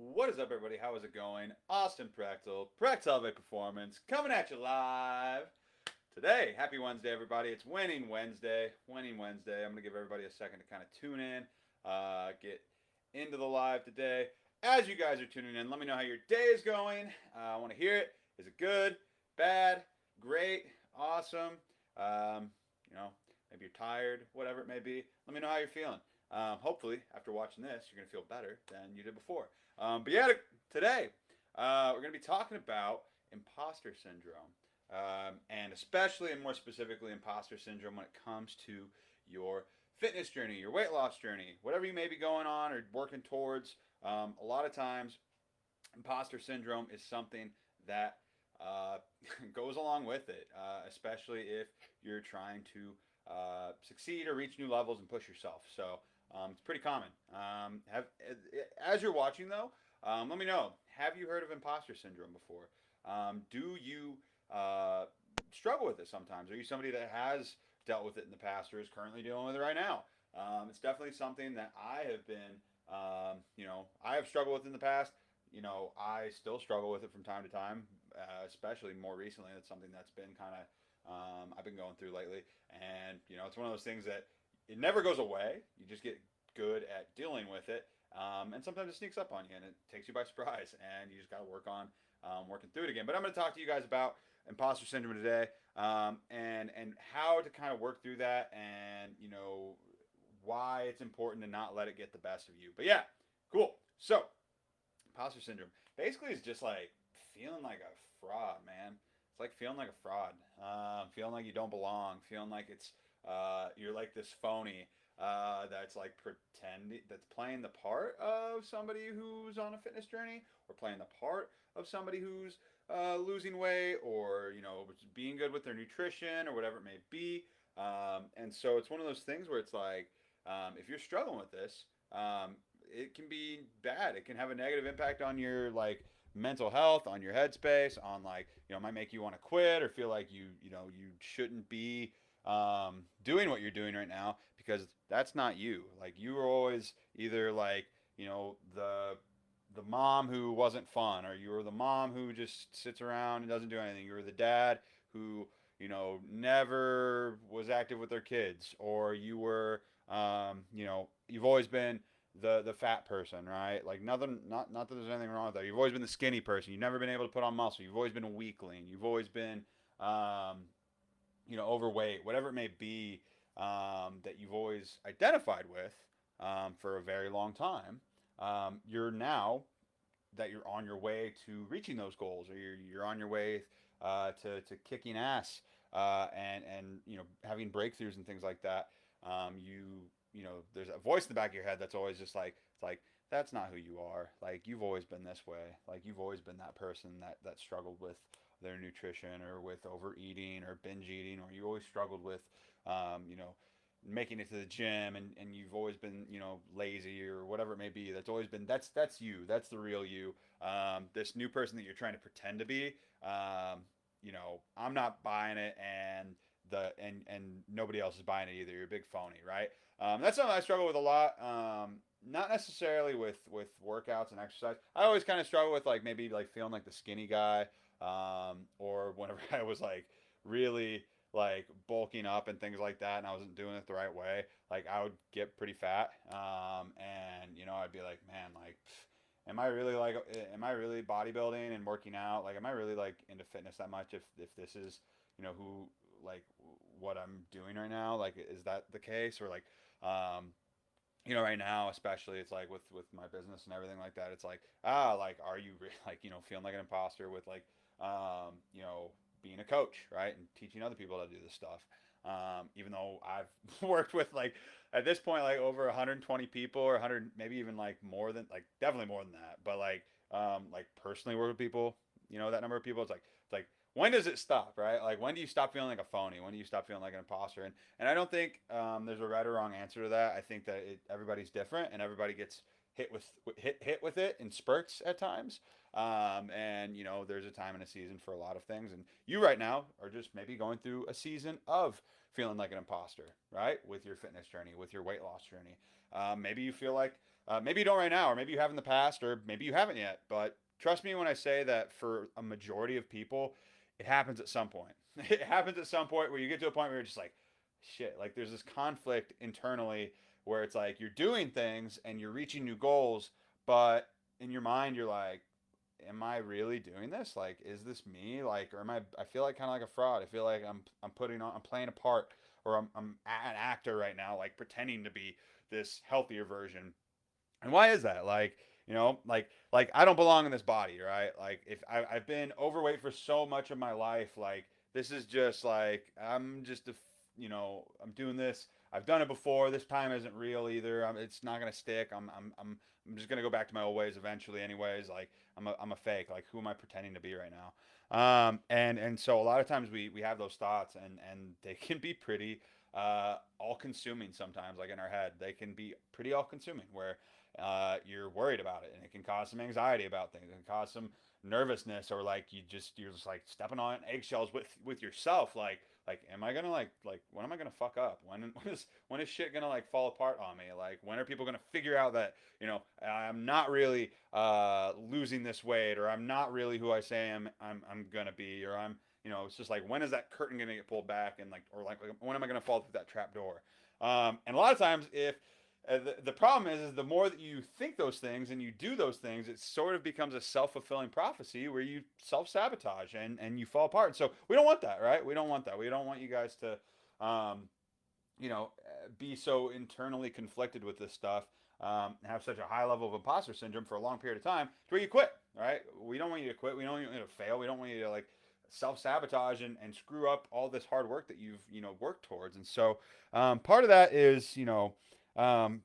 What is up, everybody? How is it going? Austin prechtelevate Performance, coming at you live today. Happy Wednesday, everybody. It's Winning Wednesday. Winning Wednesday. I'm going to give everybody a second to kind of tune in, get into the live today. As you guys are tuning in, let me know how your day is going. I want to hear it. Is it good, bad, great, awesome? Um, you know, maybe you're tired, whatever it may be. Let me know how you're feeling. Hopefully, after watching this, you're going to feel better than you did before. But yeah, today we're going to be talking about imposter syndrome, and especially and more specifically, imposter syndrome when it comes to your fitness journey, your weight loss journey, whatever you may be going on or working towards. A lot of times, imposter syndrome is something that uh, goes along with it, especially if you're trying to succeed or reach new levels and push yourself. So it's pretty common. As you're watching though, let me know. Have you heard of imposter syndrome before? Do you struggle with it sometimes? Are you somebody that has dealt with it in the past or is currently dealing with it right now? It's definitely something that I have been, I have struggled with in the past. I still struggle with it from time to time, especially more recently. It's something that's been kind of I've been going through lately, and it's one of those things that it never goes away. You just get good at dealing with it, and sometimes it sneaks up on you and it takes you by surprise, and you just got to work on working through it again. But I'm going to talk to you guys about imposter syndrome today, and how to kind of work through that, and why it's important to not let it get the best of you. But yeah, cool. So imposter syndrome basically is just like feeling like a fraud, man. It's like feeling like a fraud, feeling like you don't belong, feeling like you're like this phony that's like pretending, that's playing the part of somebody who's on a fitness journey, or playing the part of somebody who's losing weight, or being good with their nutrition or whatever it may be. And so it's one of those things where it's like, if you're struggling with this, it can be bad. It can have a negative impact on your like mental health, on your headspace, on like it might make you want to quit or feel like you shouldn't be doing what you're doing right now, because that's not you. Like you were always either like the mom who wasn't fun, or you were the mom who just sits around and doesn't do anything. You were the dad who never was active with their kids, or you were you've always been the fat person, right? Like nothing, not that there's anything wrong with that. You've always been the skinny person. You've never been able to put on muscle. You've always been a weakling. You've always been um, overweight, whatever it may be, that you've always identified with for a very long time. You're now that you're on your way to reaching those goals, or you're on your way to kicking ass, and having breakthroughs and things like that. There's a voice in the back of your head that's always just like, it's like, that's not who you are. Like you've always been this way. Like you've always been that person that struggled with their nutrition, or with overeating or binge eating, or you always struggled with um, you know making it to the gym, and you've always been lazy or whatever it may be. That's you. That's the real you. This new person that you're trying to pretend to be, I'm not buying it, and and nobody else is buying it either. You're a big phony, right? That's something I struggle with a lot. Not necessarily with workouts and exercise. I always kind of struggle with like maybe like feeling like the skinny guy, or whenever I was like really like bulking up and things like that, and I wasn't doing it the right way, like I would get pretty fat, and I'd be like, man, like, am I really bodybuilding and working out? Like, am I really like into fitness that much? If this is, who like what I'm doing right now, like, is that the case? Or like, um, right now, especially, it's like with my business and everything like that. It's like, like, are you like, feeling like an imposter with like, being a coach, right, and teaching other people how to do this stuff. Even though I've worked with like at this point like over 120 people, or 100, maybe even like more than, like definitely more than that. But like personally work with people, that number of people. It's like when does it stop, right? Like when do you stop feeling like a phony? When do you stop feeling like an imposter? And I don't think there's a right or wrong answer to that. I think that everybody's different, and everybody gets hit with it in spurts at times. And there's a time and a season for a lot of things. And you right now are just maybe going through a season of feeling like an imposter, right? With your fitness journey, with your weight loss journey. Maybe you feel like, maybe you don't right now, or maybe you have in the past, or maybe you haven't yet. But trust me when I say that for a majority of people, it happens at some point. It happens at some point where you get to a point where you're just like, shit, like there's this conflict internally where it's like you're doing things and you're reaching new goals, but in your mind you're like, am I really doing this? Like, is this me? Like, or am I feel like kind of like a fraud. I feel like I'm playing a part, or I'm an actor right now, like pretending to be this healthier version. And why is that? Like, like I don't belong in this body, right? Like, if I've been overweight for so much of my life, like this is just like I'm just I'm doing this. I've done it before. This time isn't real either. It's not gonna stick. I'm just gonna go back to my old ways eventually, anyways. Like I'm a fake. Like who am I pretending to be right now? And so a lot of times we have those thoughts, and they can be pretty all consuming sometimes. Like in our head, they can be pretty all consuming where you're worried about it, and it can cause some anxiety about things. It can cause some nervousness, or like you're just like stepping on eggshells with yourself. Like am I gonna like when am I gonna fuck up? When is shit gonna like fall apart on me? Like when are people gonna figure out that I'm not really losing this weight, or I'm not really who I say I'm gonna be, or it's just like when is that curtain gonna get pulled back, and like or like when am I gonna fall through that trap door? And a lot of times if the problem is the more that you think those things and you do those things, it sort of becomes a self-fulfilling prophecy where you self-sabotage and you fall apart. And so we don't want that, right? We don't want that. We don't want you guys to, um, be so internally conflicted with this stuff, have such a high level of imposter syndrome for a long period of time to where you quit, right? We don't want you to quit. We don't want you to fail. We don't want you to like self-sabotage and screw up all this hard work that you've worked towards. And so part of that is um,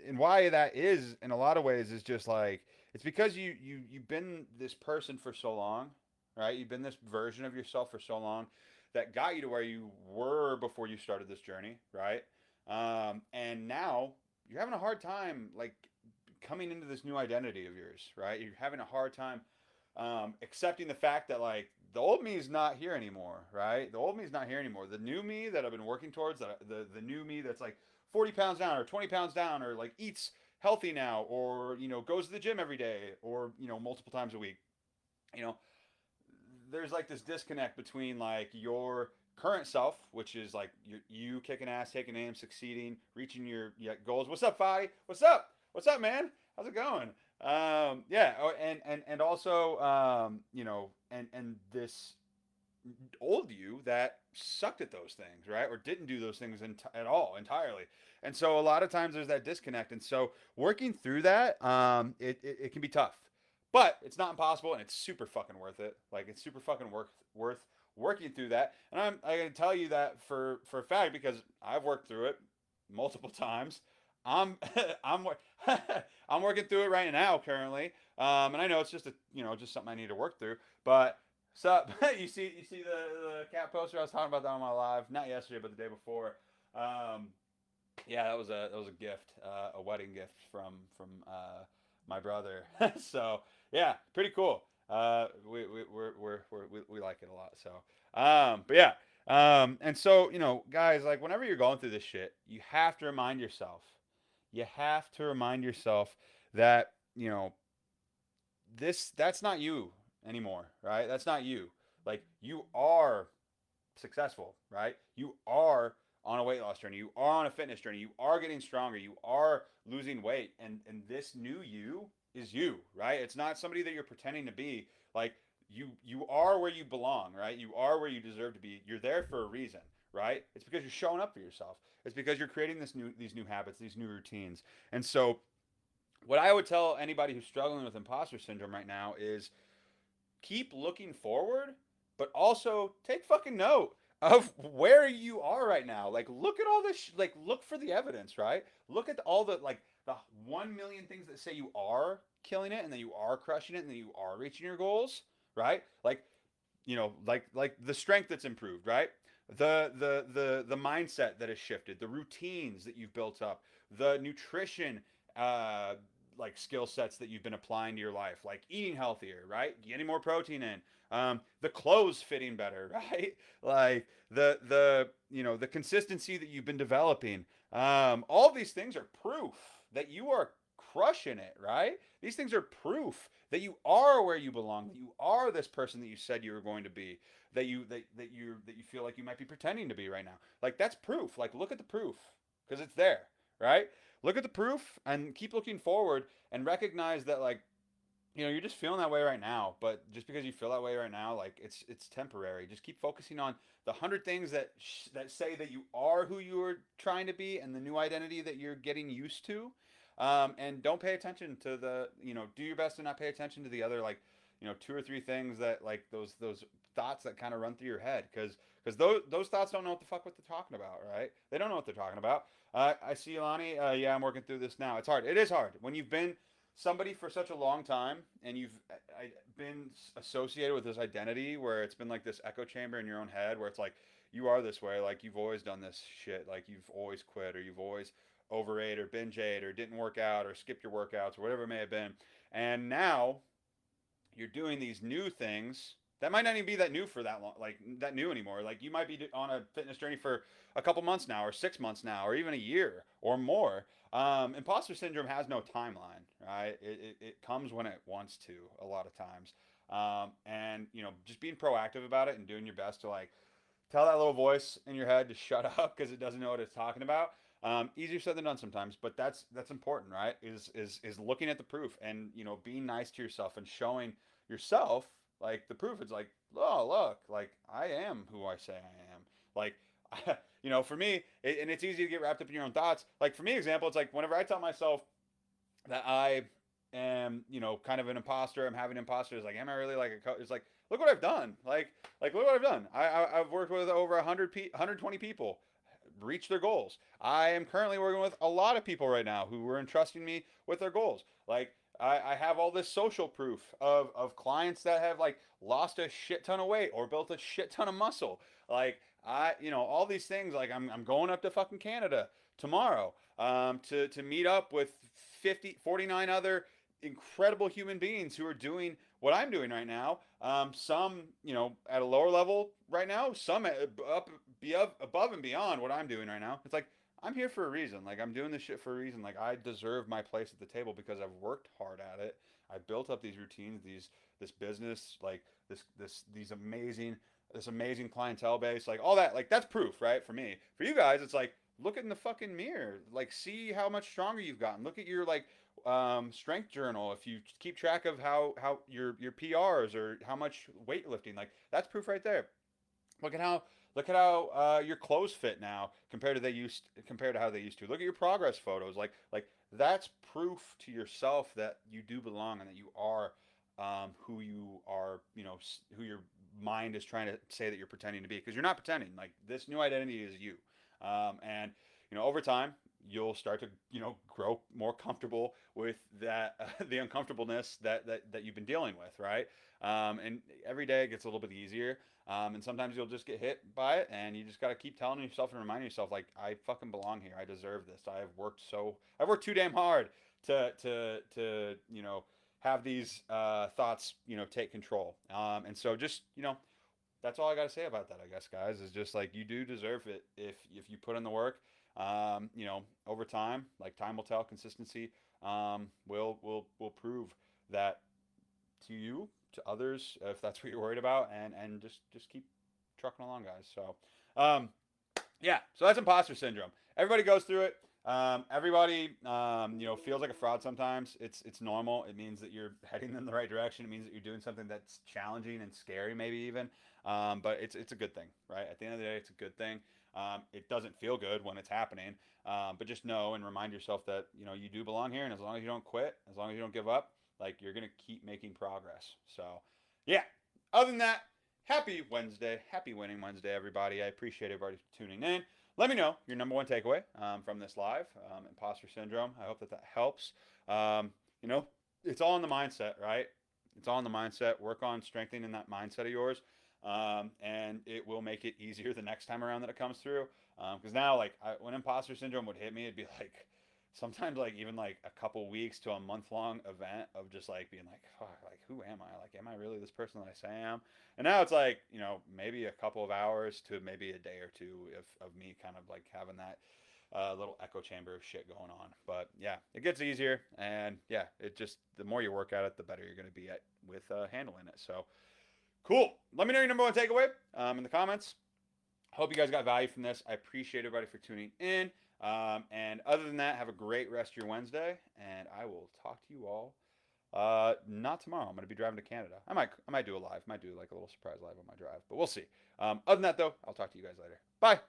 and why that is in a lot of ways is just like it's because you've been this person for so long, right? You've been this version of yourself for so long that got you to where you were before you started this journey, right? And now you're having a hard time like coming into this new identity of yours, right? You're having a hard time accepting the fact that like the old me is not here anymore, right? The old me is not here anymore. The new me that I've been working towards, the new me that's like 40 pounds down or 20 pounds down, or like eats healthy now, or goes to the gym every day, or multiple times a week. You know, there's like this disconnect between like your current self, which is like you kicking ass, taking aim, succeeding, reaching your goals. What's up, Fi? What's up? What's up, man? How's it going? Yeah. Oh, and also, and this old you that sucked at those things, right? Or didn't do those things at all entirely. And so a lot of times there's that disconnect. And so working through that, it can be tough, but it's not impossible, and it's super fucking worth it. Like it's super fucking worth working through that. And I can tell you that for a fact because I've worked through it multiple times. I'm I'm I'm working through it right now currently. And I know it's just just something I need to work through, but so you see the cat poster I was talking about that on my live, not yesterday but the day before. Um, yeah, that was a gift, a wedding gift my brother. So yeah, pretty cool. We like it a lot. So but yeah, and so guys, like whenever you're going through this shit, you have to remind yourself. You have to remind yourself that that's not you anymore, right? That's not you. Like you are successful, right? You are on a weight loss journey. You are on a fitness journey. You are getting stronger. You are losing weight, and this new you is you, right? It's not somebody that you're pretending to be. Like you are where you belong, right? You are where you deserve to be. You're there for a reason, right? It's because you're showing up for yourself. It's because you're creating these new habits, these new routines. And so what I would tell anybody who's struggling with imposter syndrome right now is keep looking forward, but also take fucking note of where you are right now. Like, look at all this. Like, look for the evidence, right? Look at all the like the 1 million things that say you are killing it, and that you are crushing it, and that you are reaching your goals, right? Like, like the strength that's improved, right? The mindset that has shifted, the routines that you've built up, the nutrition, uh, like skill sets that you've been applying to your life, like eating healthier, right? Getting more protein in, the clothes fitting better, right? Like the consistency that you've been developing. All these things are proof that you are crushing it, right? These things are proof that you are where you belong, that you are this person that you said you were going to be, that you feel like you might be pretending to be right now. Like that's proof. Like look at the proof because it's there, right? Look at the proof and keep looking forward and recognize that like you're just feeling that way right now, but just because you feel that way right now, like it's temporary. Just keep focusing on the 100 things that say that you are who you are trying to be and the new identity that you're getting used to. And don't pay attention to do your best to not pay attention to the other like, two or three things that like those thoughts that kind of run through your head because those thoughts don't know what they're talking about, right? They don't know what they're talking about. I see Ilani. Yeah, I'm working through this now. It's hard. It is hard when you've been somebody for such a long time and you've been associated with this identity where it's been like this echo chamber in your own head where it's like you are this way, like you've always done this shit, like you've always quit or you've always overate or binge ate or didn't work out or skipped your workouts or whatever it may have been, and now you're doing these new things that might not even be that new for that long, like that new anymore. Like you might be on a fitness journey for a couple months now, or 6 months now, or even a year or more. Imposter syndrome has no timeline, right? It comes when it wants to a lot of times. And just being proactive about it and doing your best to like tell that little voice in your head to shut up because it doesn't know what it's talking about. Easier said than done sometimes, but that's important, right? Is looking at the proof and being nice to yourself and showing yourself like the proof. It's like, oh look, like I am who I say I am. Like, for me, and it's easy to get wrapped up in your own thoughts. Like for me, example, it's like whenever I tell myself that I am, kind of an imposter. I'm having imposters. Like, am I really like a coach? It's like, look what I've done. Like look what I've done. I've worked with over 120 people, reach their goals. I am currently working with a lot of people right now who are entrusting me with their goals. Like, I have all this social proof of clients that have like lost a shit ton of weight or built a shit ton of muscle. Like all these things. Like I'm going up to fucking Canada tomorrow to meet up with 49 other incredible human beings who are doing what I'm doing right now. Some, at a lower level right now, some above and beyond what I'm doing right now. It's like, I'm here for a reason. Like, I'm doing this shit for a reason. Like, I deserve my place at the table because I've worked hard at it. I built up these routines, this business, like this amazing clientele base, like all that. Like, that's proof, right? For me. For you guys, it's like, look in the fucking mirror. Like, see how much stronger you've gotten. Look at your like strength journal. If you keep track of how your PRs or how much weightlifting, like that's proof right there. Look at how your clothes fit now compared to how they used to. Look at your progress photos. Like that's proof to yourself that you do belong and that you are who you are. Who your mind is trying to say that you're pretending to be, because you're not pretending. Like this new identity is you. And over time you'll start to grow more comfortable with that the uncomfortableness that you've been dealing with, right? And every day it gets a little bit easier. And sometimes you'll just get hit by it, and you just got to keep telling yourself and reminding yourself, like, I fucking belong here. I deserve this. I've worked too damn hard to have these thoughts, take control. And so just, that's all I got to say about that, I guess, guys, is just like, you do deserve it if you put in the work. Over time, like time will tell, consistency will prove that to you, to others, if that's what you're worried about, and just keep trucking along, guys. So, yeah, so that's imposter syndrome. Everybody goes through it. Everybody, feels like a fraud sometimes. It's normal. It means that you're heading in the right direction. It means that you're doing something that's challenging and scary, maybe even. But it's a good thing, right? At the end of the day, it's a good thing. It doesn't feel good when it's happening, but just know and remind yourself that you do belong here, and as long as you don't quit, as long as you don't give up, like you're gonna keep making progress. So, yeah. Other than that, happy Wednesday, happy winning Wednesday, everybody. I appreciate everybody tuning in. Let me know your number one takeaway from this live, imposter syndrome. I hope that helps. It's all in the mindset, right? It's all in the mindset. Work on strengthening that mindset of yours, and it will make it easier the next time around that it comes through. Because now, like, when imposter syndrome would hit me, it'd be like, sometimes like even like a couple weeks to a month long event of just like being like, fuck, like who am I? Like, am I really this person that I say I am? And now it's like, maybe a couple of hours to maybe a day or two of me kind of like having that little echo chamber of shit going on. But yeah, it gets easier, and yeah, it just the more you work at it, the better you're going to be at with handling it. So cool. Let me know your number one takeaway in the comments. Hope you guys got value from this. I appreciate everybody for tuning in. And other than that, have a great rest of your Wednesday, and I will talk to you all. Not tomorrow. I'm going to be driving to Canada. I might do a live. Might do like a little surprise live on my drive, but we'll see. Other than that, though, I'll talk to you guys later. Bye.